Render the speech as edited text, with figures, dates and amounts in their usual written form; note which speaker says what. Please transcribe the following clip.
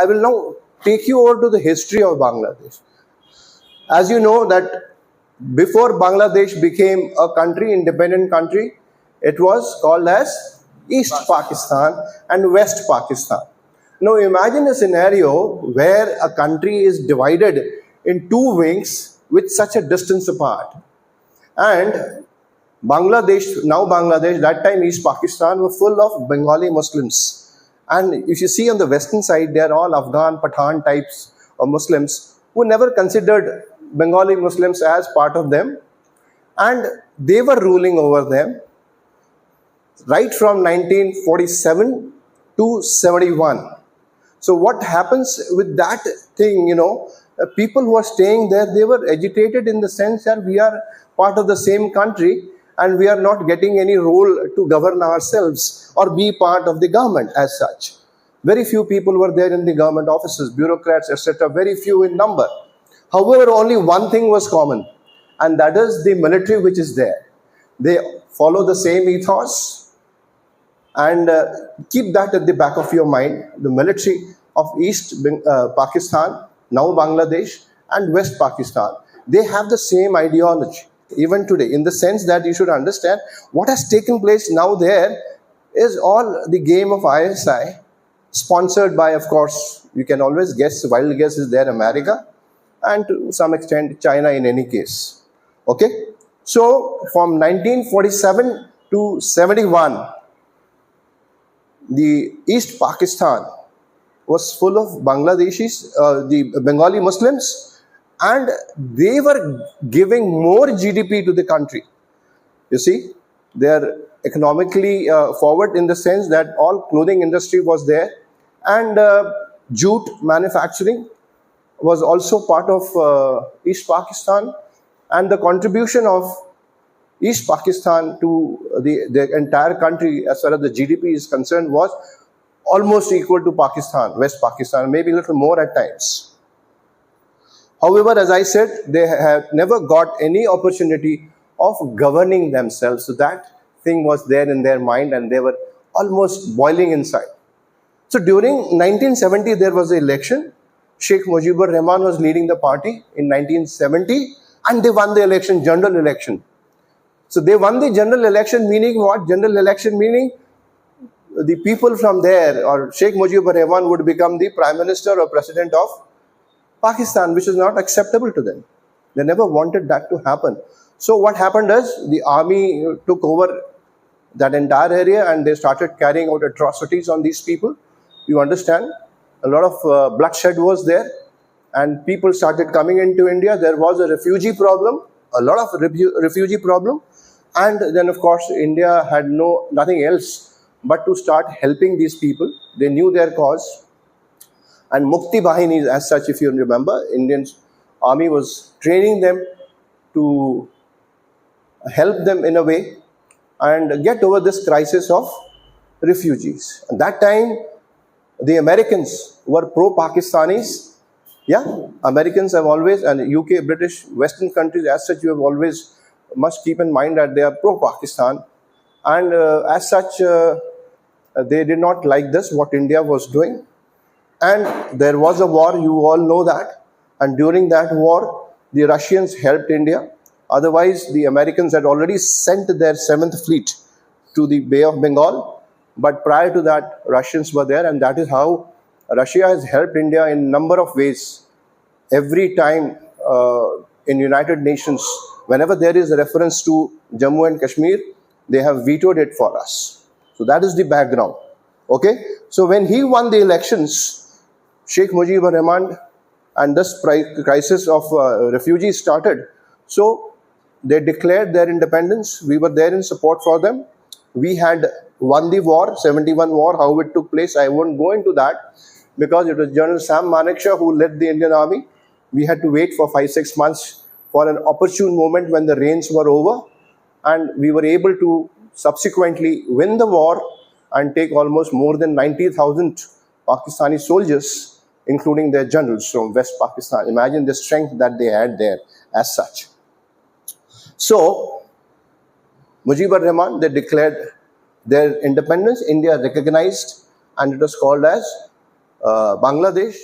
Speaker 1: I will now take you over to the history of Bangladesh. As you know that before Bangladesh became a country, independent country, it was called as East Pakistan and West Pakistan. Now imagine a scenario where a country is divided in two wings with such a distance apart. And Bangladesh, now Bangladesh, that time East Pakistan, were full of Bengali Muslims. And if you see on the western side, they are all Afghan, Pathan types of Muslims who never considered Bengali Muslims as part of them. And they were ruling over them right from 1947 to 71. So what happens with that thing, people who are staying there, they were agitated in the sense that we are part of the same country and we are not getting any role to govern ourselves or be part of the government as such. Very few people were there in the government offices, bureaucrats, etc., very few in number. However, only one thing was common, and that is the military which is there. They follow the same ethos, and keep that at the back of your mind. The military of East Pakistan, now Bangladesh, and West Pakistan, they have the same ideology even today, in the sense that you should understand what has taken place now there is all the game of ISI, sponsored by, of course, you can always guess, wild guess is there, America, and to some extent China in any case. Okay, so from 1947 to 71, the East Pakistan was full of Bangladeshis, the Bengali Muslims, and they were giving more GDP to the country. You see, they are economically forward in the sense that all clothing industry was there, and jute manufacturing was also part of East Pakistan, and the contribution of East Pakistan to the entire country as far as the GDP is concerned was almost equal to Pakistan, West Pakistan, maybe a little more at times. However, as I said, they have never got any opportunity of governing themselves. So that thing was there in their mind and they were almost boiling inside. So during 1970, there was an election. Sheikh Mujibur Rahman was leading the party in 1970 and they won the election, general election. So they won the general election, meaning what? General election meaning the people from there, or Sheikh Mujibur Rahman would become the Prime Minister or President of Pakistan, which is not acceptable to them. They never wanted that to happen. So what happened is the army took over that entire area and they started carrying out atrocities on these people. You understand? A lot of bloodshed was there and people started coming into India. There was a refugee problem, a lot of refugee problem. And then of course India had nothing else but to start helping these people. They knew their cause. And Mukti Bahinis, as such, if you remember, Indian army was training them to help them in a way and get over this crisis of refugees. At that time, the Americans were pro-Pakistanis. Yeah, Americans have always, and UK, British, Western countries, as such, you have always must keep in mind that they are pro-Pakistan. And as such, they did not like this, what India was doing. And there was a war, you all know that. And during that war, the Russians helped India. Otherwise, the Americans had already sent their 7th Fleet to the Bay of Bengal. But prior to that, Russians were there. And that is how Russia has helped India in a number of ways. Every time in United Nations, whenever there is a reference to Jammu and Kashmir, they have vetoed it for us. So that is the background. Okay? So when he won the elections, Sheikh Mujibur Rahman and this crisis of refugees started. So they declared their independence. We were there in support for them. We had won the war, 71 war, how it took place. I won't go into that because it was General Sam Manekshaw who led the Indian Army. We had to wait for 5-6 months for an opportune moment when the rains were over. And we were able to subsequently win the war and take almost more than 90,000 Pakistani soldiers, including their generals from West Pakistan. Imagine the strength that they had there as such. So, Mujibur Rahman, they declared their independence. India recognized, and it was called as Bangladesh.